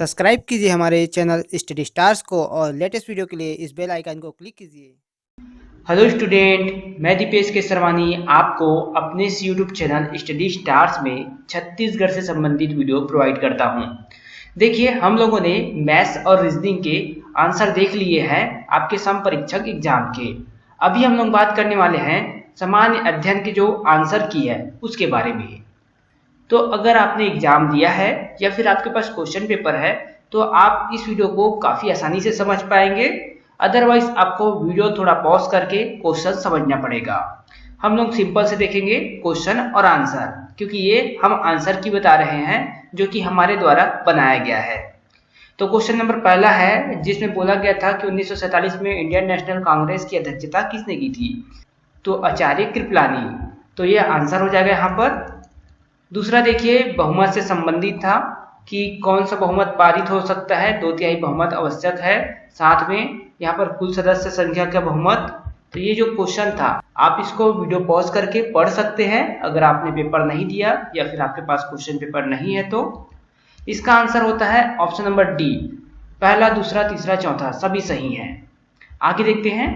Subscribe कीजिए हमारे channel study stars को और लेटेस्ट वीडियो के लिए इस बेल आइकन को क्लिक कीजिए। हेलो स्टूडेंट, मैं दीपेश के सरवानी आपको अपने इस यूट्यूब चैनल स्टडी स्टार्स में छत्तीसगढ़ से संबंधित वीडियो प्रोवाइड करता हूं। देखिए, हम लोगों ने मैथ्स और रीजनिंग के आंसर देख लिए हैं आपके सम परीक्षक एग्जाम के। अभी हम लोग बात करने वाले हैं सामान्य अध्ययन के जो आंसर की है उसके बारे में। तो अगर आपने एग्जाम दिया है या फिर आपके पास क्वेश्चन पेपर है तो आप इस वीडियो को काफ़ी आसानी से समझ पाएंगे। अदरवाइज आपको वीडियो थोड़ा पॉज करके क्वेश्चन समझना पड़ेगा। हम लोग सिंपल से देखेंगे क्वेश्चन और आंसर, क्योंकि ये हम आंसर की बता रहे हैं जो कि हमारे द्वारा बनाया गया है। तो क्वेश्चन नंबर पहला है, जिसमें बोला गया था कि 1947 में इंडियन नेशनल कांग्रेस की अध्यक्षता किसने की थी? तो आचार्य कृपलानी। तो ये आंसर हो जाएगा यहाँ पर। दूसरा देखिए, बहुमत से संबंधित था कि कौन सा बहुमत पारित हो सकता है। 2/3 बहुमत आवश्यक है। साथ में यहाँ पर कुल सदस्य संख्या का बहुमत। तो ये जो क्वेश्चन था आप इसको वीडियो पॉज करके पढ़ सकते हैं अगर आपने पेपर नहीं दिया या फिर आपके पास क्वेश्चन पेपर नहीं है। तो इसका आंसर होता है ऑप्शन नंबर डी। पहला, दूसरा, तीसरा, चौथा सभी सही है। आगे देखते हैं।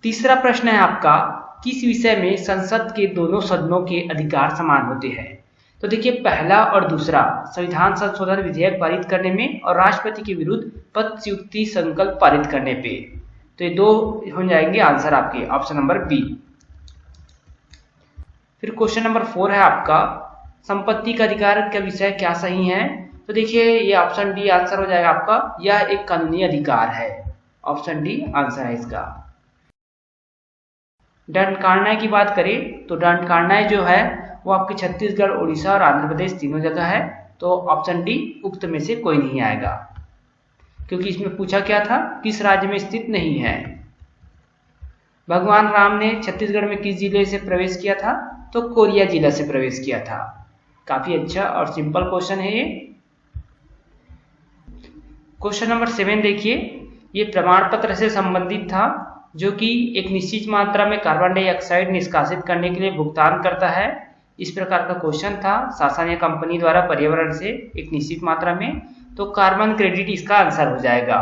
तीसरा प्रश्न है आपका, किस विषय में संसद के दोनों सदनों के अधिकार समान होते हैं? तो देखिए, पहला और दूसरा, संविधान संशोधन विधेयक पारित करने में और राष्ट्रपति के विरुद्ध पदच्युति संकल्प पारित करने पे। तो ये दो हो जाएंगे आंसर आपके, ऑप्शन नंबर बी। फिर क्वेश्चन नंबर 4 है आपका, संपत्ति का अधिकार का विषय क्या सही है? तो देखिए, ये ऑप्शन डी आंसर हो जाएगा आपका। यह एक कानूनी अधिकार है। ऑप्शन डी आंसर है इसका। दंडकारण्य की बात करें तो दंडकारण्य जो है वो आपके छत्तीसगढ़, उड़ीसा और आंध्र प्रदेश तीनों जगह है। तो ऑप्शन डी उक्त में से कोई नहीं आएगा, क्योंकि इसमें पूछा क्या था, किस राज्य में स्थित नहीं है। भगवान राम ने छत्तीसगढ़ में किस जिले से प्रवेश किया था? तो कोरिया जिला से प्रवेश किया था। काफी अच्छा और सिंपल क्वेश्चन है ये। क्वेश्चन नंबर 7 देखिए, ये प्रमाण पत्र से संबंधित था जो कि एक निश्चित मात्रा में कार्बन डाइऑक्साइड निष्कासित करने के लिए भुगतान करता है। इस प्रकार का क्वेश्चन था, शासन या कंपनी द्वारा पर्यावरण से एक निश्चित मात्रा में। तो कार्बन क्रेडिट इसका आंसर हो जाएगा।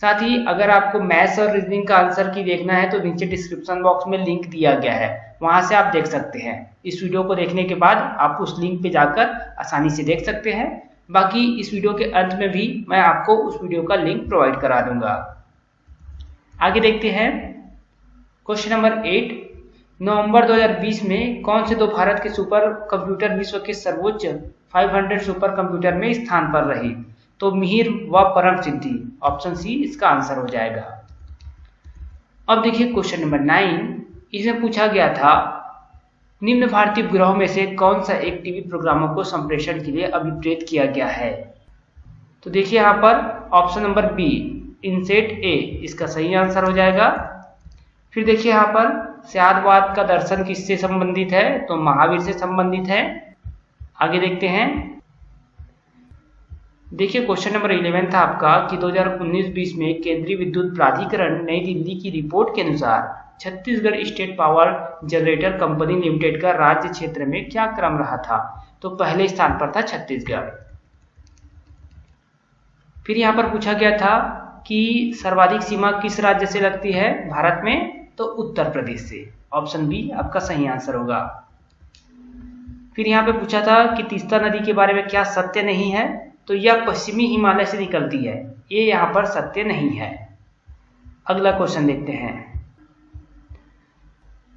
साथ ही अगर आपको मैथ्स और रीजनिंग का आंसर की देखना है तो नीचे डिस्क्रिप्शन बॉक्स में लिंक दिया गया है, वहां से आप देख सकते हैं। इस वीडियो को देखने के बाद आप उस लिंक पे जाकर आसानी से देख सकते हैं। बाकी इस वीडियो के अंत में भी मैं आपको उस वीडियो का लिंक प्रोवाइड करा दूंगा। आगे देखते हैं। क्वेश्चन नंबर 8, नवंबर 2020 में कौन से दो भारत के सुपर कंप्यूटर विश्व के सर्वोच्च 500 सुपर कंप्यूटर में स्थान पर रही? तो मिहिर व परम सिद्धि। ऑप्शन सी इसका आंसर हो जाएगा। अब देखिए क्वेश्चन नंबर 9, इसमें पूछा गया था निम्न भारतीय उपग्रहों में से कौन सा एक टीवी प्रोग्रामों को संप्रेषण के लिए अभिप्रेत किया गया है? तो देखिए यहाँ पर ऑप्शन नंबर बी, इनसेट ए इसका सही आंसर हो जाएगा। फिर देखिए यहाँ पर स्यादवाद का दर्शन किससे संबंधित है? तो महावीर से संबंधित है। आगे देखते हैं। देखिए क्वेश्चन नंबर 11 था आपका कि 2019-20 में केंद्रीय विद्युत प्राधिकरण नई दिल्ली की रिपोर्ट के अनुसार Chhattisgarh state power generator company limited का राज्य क्षेत्र में क्या क्रम रहा था? तो पहले स्थान पर था छत्तीसगढ़। फिर यहाँ पर पूछा गया था कि सर्वाधिक सीमा किस राज्य से लगती है भारत में? तो उत्तर प्रदेश से। ऑप्शन बी आपका सही आंसर होगा। फिर यहाँ पे पूछा था कि तीस्ता नदी के बारे में क्या सत्य नहीं है? तो यह पश्चिमी हिमालय से निकलती है। ये यहाँ पर सत्य नहीं है। अगला क्वेश्चन देखते हैं।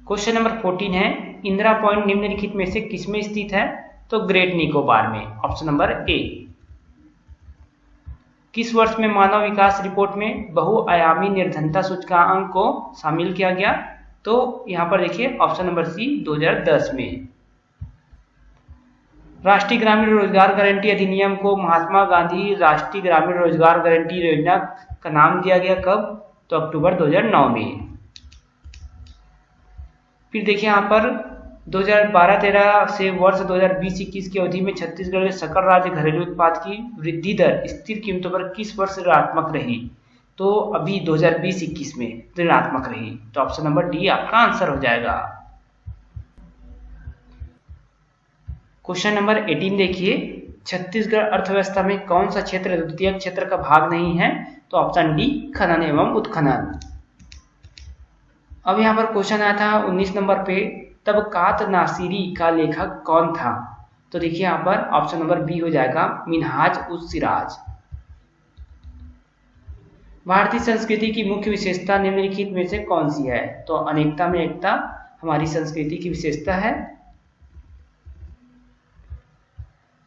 क्वेश्चन नंबर 14 है, इंदिरा पॉइंट निम्नलिखित में से किसमें स्थित है? तो ग्रेट निकोबार में। Option number A. किस वर्ष में मानव विकास रिपोर्ट में बहुआयामी निर्धनता सूचकांक को शामिल किया गया? तो यहाँ पर देखिए ऑप्शन नंबर सी, 2010 में। राष्ट्रीय ग्रामीण रोजगार गारंटी अधिनियम को महात्मा गांधी राष्ट्रीय ग्रामीण रोजगार गारंटी योजना का नाम दिया गया कब? तो अक्टूबर 2009 में। फिर देखिए यहाँ पर 2012-13 से वर्ष 2020-21 की अवधि में छत्तीसगढ़ के सकल राज्य घरेलू उत्पाद की वृद्धि दर स्थिर कीमतों पर किस वर्ष ऋणात्मक रही? तो अभी 2020-21 में ऋणात्मक रही। तो ऑप्शन नंबर डी आपका आंसर हो जाएगा। क्वेश्चन नंबर 18 देखिए, छत्तीसगढ़ अर्थव्यवस्था में कौन सा क्षेत्र द्वितीयक क्षेत्र का भाग नहीं है? तो ऑप्शन डी खनन एवं उत्खनन। अब यहाँ पर क्वेश्चन आया था 19 नंबर पे, तबकात नासिरी का लेखक कौन था? तो देखिए यहाँ पर ऑप्शन नंबर बी हो जाएगा मिनहाज उस सिराज। भारतीय संस्कृति की मुख्य विशेषता निम्नलिखित में से कौन सी है? तो अनेकता में एकता हमारी संस्कृति की विशेषता है।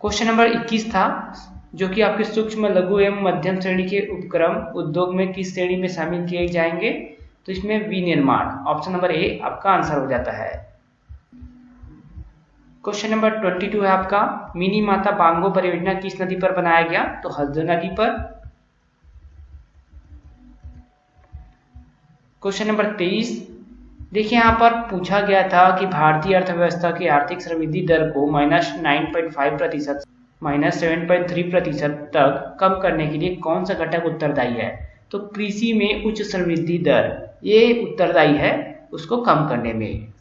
क्वेश्चन नंबर 21 था, जो कि आपके सूक्ष्म लघु एवं मध्यम श्रेणी के उपक्रम उद्योग में किस श्रेणी में शामिल किए जाएंगे? तो इसमें विनिर्माण, ऑप्शन नंबर ए आपका आंसर हो जाता है। क्वेश्चन नंबर 22 है आपका, मिनी माता बांगो परियोजना किस नदी पर बनाया गया? तो हल्दो नदी पर। क्वेश्चन नंबर 23, देखिए यहाँ पर पूछा गया था कि भारतीय अर्थव्यवस्था की आर्थिक समृद्धि दर को -9.5% -7.3% तक कम करने के लिए कौन सा घटक उत्तरदायी है? तो कृषि में उच्च समृद्धि दर ये उत्तरदायी है उसको कम करने में।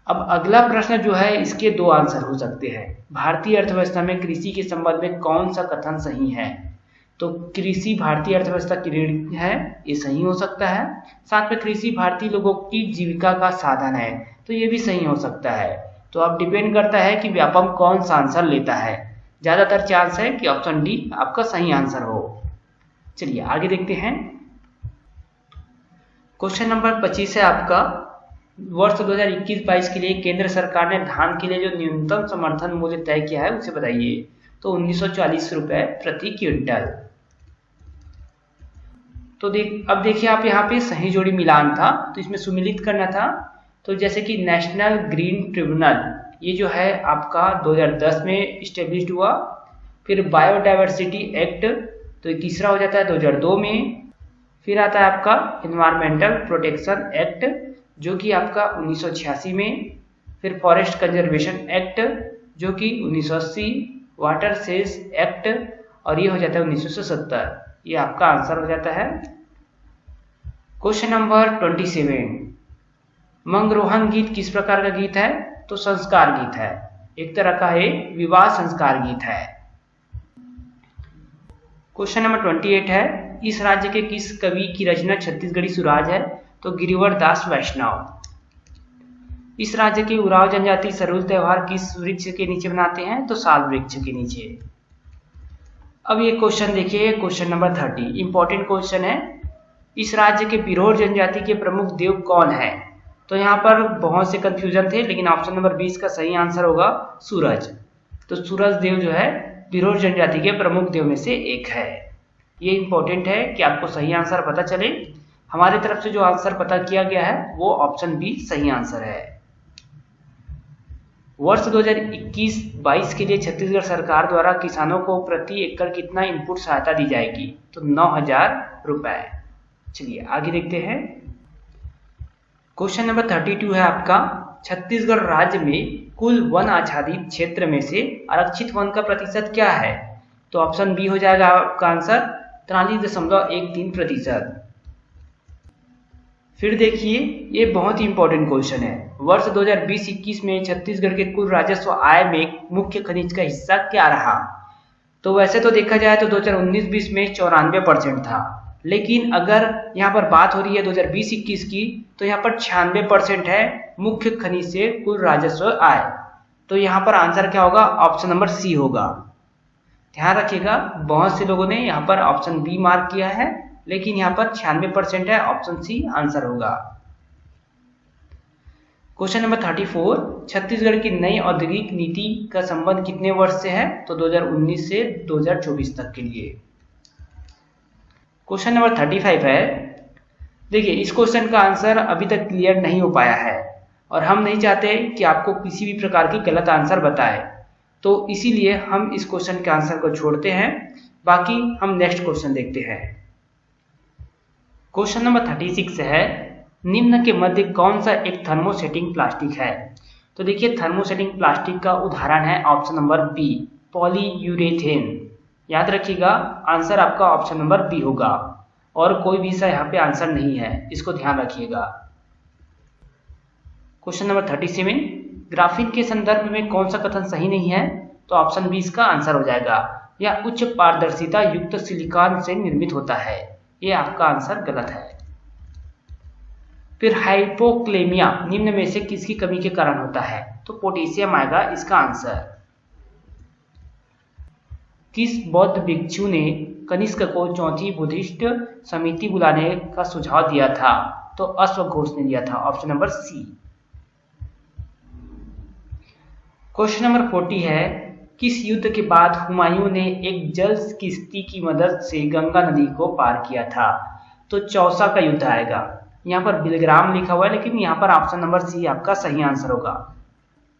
अब अगला प्रश्न जो है इसके दो आंसर हो सकते हैं। भारतीय अर्थव्यवस्था में कृषि के संबंध में कौन सा कथन सही है? तो कृषि भारतीय अर्थव्यवस्था की रीढ़ है, ये सही हो सकता है। साथ में कृषि भारतीय लोगों की जीविका का साधन है, तो ये भी सही हो सकता है। तो अब डिपेंड करता है कि व्यापम कौन सा आंसर लेता है। ज्यादातर चांस है कि ऑप्शन डी आपका सही आंसर हो। चलिए आगे देखते हैं। क्वेश्चन नंबर 25 है आपका, वर्ष 2021-22 के लिए केंद्र सरकार ने धान के लिए जो न्यूनतम समर्थन मूल्य तय किया है उसे बताइए। तो 1940 रुपए प्रति क्विंटल। तो अब देखिए आप यहाँ पे सही जोड़ी मिलान था, तो इसमें सुमिलित करना था। तो जैसे कि नेशनल ग्रीन ट्रिब्यूनल ये जो है आपका 2010 में इस्टेब्लिश हुआ। फिर बायोडाइवर्सिटी एक्ट तो ये तीसरा हो जाता है 2002 में। फिर आता है आपका एनवायरमेंटल प्रोटेक्शन एक्ट जो कि आपका 1986 में। फिर फॉरेस्ट कंजर्वेशन एक्ट जो कि 1980, वाटर सेस एक्ट और ये हो जाता है 1970। ये आपका आंसर हो जाता है। क्वेश्चन नंबर 27, मंगरोहन गीत किस प्रकार का गीत है? तो संस्कार गीत है, एक तरह का ये विवाह संस्कार गीत है। क्वेश्चन नंबर 28 है, इस राज्य के किस कवि की रचना छत्तीसगढ़ी सुराज है? तो गिरिवर दास वैष्णव। इस राज्य के उराव जनजाति सरहुल त्योहार किस वृक्ष के नीचे मनाते हैं? तो साल वृक्ष के नीचे। अब ये क्वेश्चन देखिए, क्वेश्चन नंबर 30 इंपॉर्टेंट क्वेश्चन है। इस राज्य के बिरहोर जनजाति के प्रमुख देव कौन है? तो यहाँ पर बहुत से कंफ्यूजन थे, लेकिन ऑप्शन नंबर 20 का सही आंसर होगा सूरज। तो सूरज देव जो है बिरहोर जनजाति के प्रमुख देव में से एक है। ये इंपॉर्टेंट है कि आपको सही आंसर पता चले। हमारी तरफ से जो आंसर पता किया गया है वो ऑप्शन बी सही आंसर है। वर्ष 2021-22 के लिए छत्तीसगढ़ सरकार द्वारा किसानों को प्रति एकड़ कितना इनपुट सहायता दी जाएगी? तो 9,000 रुपए। चलिए आगे देखते हैं। क्वेश्चन नंबर 32 है आपका, छत्तीसगढ़ राज्य में कुल वन आच्छादित क्षेत्र में से आरक्षित वन का प्रतिशत क्या है? तो ऑप्शन बी हो जाएगा आपका आंसर 43.13%। फिर देखिए ये बहुत ही इंपॉर्टेंट क्वेश्चन है। वर्ष 2020-21 में छत्तीसगढ़ के कुल राजस्व आय में मुख्य खनिज का हिस्सा क्या रहा? तो वैसे तो देखा जाए तो 2019-20 में 94% था, लेकिन अगर यहाँ पर बात हो रही है 2020-21 की तो यहाँ पर 96% है मुख्य खनिज से कुल राजस्व आय। तो यहाँ पर आंसर क्या होगा? ऑप्शन नंबर सी होगा। ध्यान रखिएगा, बहुत से लोगों ने यहाँ पर ऑप्शन बी मार्क किया है, लेकिन यहाँ पर 96% है, ऑप्शन सी आंसर होगा। क्वेश्चन नंबर 34, छत्तीसगढ़ की नई औद्योगिक नीति का संबंध कितने वर्ष से है? तो 2019 से 2024 तक के लिए। क्वेश्चन नंबर 35 है, देखिए इस क्वेश्चन का आंसर अभी तक क्लियर नहीं हो पाया है और हम नहीं चाहते कि आपको किसी भी प्रकार की गलत आंसर बताए, तो इसीलिए हम इस क्वेश्चन के आंसर को छोड़ते हैं। बाकी हम नेक्स्ट क्वेश्चन देखते हैं। क्वेश्चन नंबर 36 है, निम्न के मध्य कौन सा एक थर्मोसेटिंग प्लास्टिक है? तो देखिए थर्मोसेटिंग प्लास्टिक का उदाहरण है ऑप्शन नंबर बी, पॉलीयूरेथेन। याद रखिएगा आंसर आपका ऑप्शन नंबर बी होगा और कोई भी सा यहाँ पे आंसर नहीं है, इसको ध्यान रखिएगा। क्वेश्चन नंबर 37, ग्राफीन के संदर्भ में कौन सा कथन सही नहीं है? तो ऑप्शन बी इसका आंसर हो जाएगा। यह उच्च पारदर्शिता युक्त सिलिकॉन से निर्मित होता है, ये आपका आंसर गलत है। फिर हाइपोक्लेमिया निम्न में से किसकी कमी के कारण होता है, तो पोटेशियम आएगा इसका आंसर। किस बौद्ध भिक्षु ने कनिष्क को चौथी बुद्धिस्ट समिति बुलाने का सुझाव दिया था, तो अश्वघोष ने दिया था, option number C. Question number 40 है, किस युद्ध के बाद हुमायूं ने एक जल किश्ती की मदद से गंगा नदी को पार किया था, तो चौसा का युद्ध आएगा। यहाँ पर बिलग्राम लिखा हुआ है, लेकिन यहाँ पर ऑप्शन नंबर सी आपका सही आंसर होगा।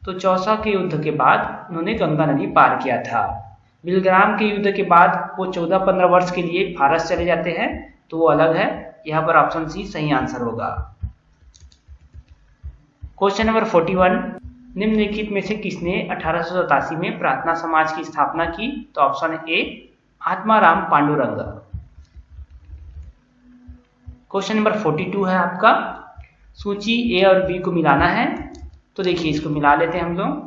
तो चौसा के युद्ध के बाद उन्होंने गंगा नदी पार किया था। बिलग्राम के युद्ध के बाद वो 14-15 वर्ष के लिए फारस चले जाते हैं, तो वो अलग है। यहाँ पर ऑप्शन सी सही आंसर होगा। क्वेश्चन नंबर 41, निम्नलिखित में से किसने 1887 में प्रार्थना समाज की स्थापना की, तो option A Atmaram Pandurang. Question number 42 है आपका, सूची ए और बी को मिलाना है, तो देखिए इसको मिला लेते हैं हम लोग।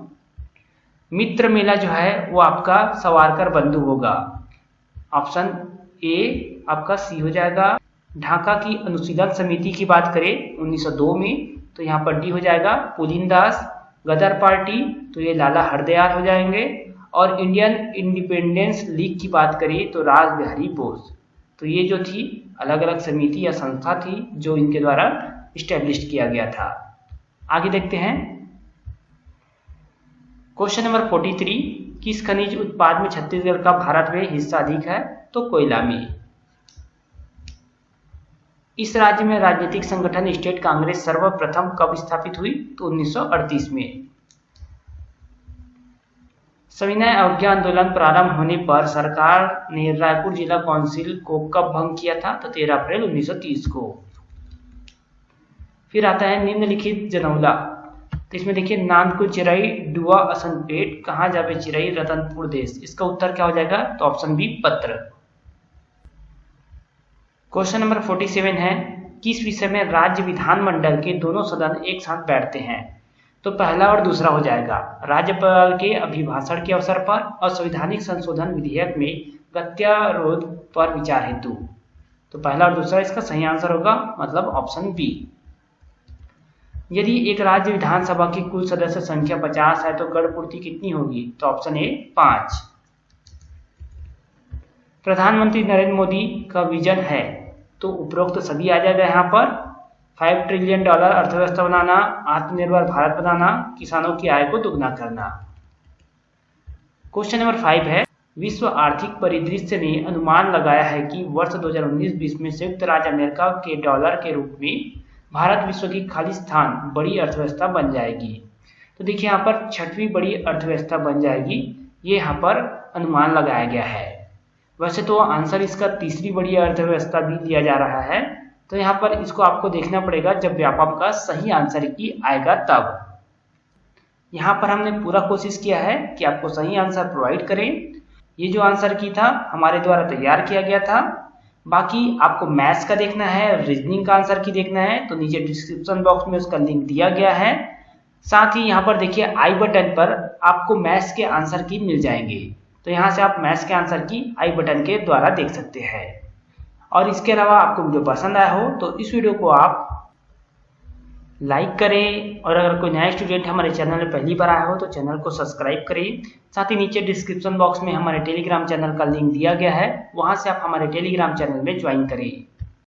मित्र मेला जो है वो आपका सवारकर बंधु होगा, ऑप्शन ए आपका सी हो जाएगा। ढाका की अनुशीलन समिति की बात करें 1902 में, तो यहाँ पर डी हो जाएगा पुलिन दास। गदर पार्टी, तो ये लाला हरदयाल हो जाएंगे। और इंडियन इंडिपेंडेंस लीग की बात करें तो राज बिहारी बोस। तो ये जो थी अलग अलग समिति या संस्था थी जो इनके द्वारा इस्टेब्लिश किया गया था। आगे देखते हैं क्वेश्चन नंबर 43, किस खनिज उत्पाद में छत्तीसगढ़ का भारत में हिस्सा अधिक है, तो कोयला में। इस राज्य में राजनीतिक संगठन स्टेट कांग्रेस सर्वप्रथम कब स्थापित हुई, तो 1938 में। सविनय अवज्ञा आंदोलन प्रारंभ होने पर सरकार ने रायपुर जिला काउंसिल को कब भंग किया था, तो 13 अप्रैल 1930 को। फिर आता है निम्नलिखित जनौला, तो इसमें देखिए नांदको चिराई डुआ असनपेट कहाँ जावे चिराई रतनपुर देश, इसका उत्तर क्या हो जाएगा, तो ऑप्शन बी पत्र। क्वेश्चन नंबर 47 है, किस विषय में राज्य विधानमंडल के दोनों सदन एक साथ बैठते हैं, तो पहला और दूसरा हो जाएगा। राज्यपाल के अभिभाषण के अवसर पर और संवैधानिक संशोधन विधेयक में गत्यारोध पर विचार हेतु, तो पहला और दूसरा इसका सही आंसर होगा, मतलब ऑप्शन बी। यदि एक राज्य विधानसभा की कुल सदस्य संख्या 50 है तो गण पूर्ति कितनी होगी, तो ऑप्शन ए 5। प्रधानमंत्री नरेंद्र मोदी का विजन है, तो उपरोक्त सभी आ जाएगा यहाँ पर। $5 ट्रिलियन अर्थव्यवस्था बनाना, आत्मनिर्भर भारत बनाना, किसानों की आय को दुगना करना। क्वेश्चन नंबर 5 है, विश्व आर्थिक परिदृश्य ने अनुमान लगाया है कि वर्ष 2019-20 में संयुक्त राज्य अमेरिका के डॉलर के रूप में भारत विश्व की खालिस्तान बड़ी अर्थव्यवस्था बन जाएगी। तो देखिए यहाँ पर 6वीं बड़ी अर्थव्यवस्था बन जाएगी, ये यहाँ पर अनुमान लगाया गया है। वैसे तो आंसर इसका 3री बड़ी अर्थव्यवस्था भी दिया जा रहा है, तो यहाँ पर इसको आपको देखना पड़ेगा जब व्यापम का सही आंसर की आएगा तब। यहाँ पर हमने पूरा कोशिश किया है कि आपको सही आंसर प्रोवाइड करें। ये जो आंसर की था हमारे द्वारा तैयार किया गया था। बाकी आपको मैथ्स का देखना है, रीजनिंग का आंसर की देखना है, तो नीचे डिस्क्रिप्शन बॉक्स में उसका लिंक दिया गया है। साथ ही यहाँ पर देखिए आई बटन पर आपको मैथ्स के आंसर की मिल जाएंगे, तो यहाँ से आप मैथ्स के आंसर की आई बटन के द्वारा देख सकते हैं। और इसके अलावा आपको वीडियो पसंद आया हो तो इस वीडियो को आप लाइक करें, और अगर कोई नया स्टूडेंट हमारे चैनल में पहली बार आया हो तो चैनल को सब्सक्राइब करें। साथ ही नीचे डिस्क्रिप्शन बॉक्स में हमारे टेलीग्राम चैनल का लिंक दिया गया है, वहां से आप हमारे टेलीग्राम चैनल में ज्वाइन करें।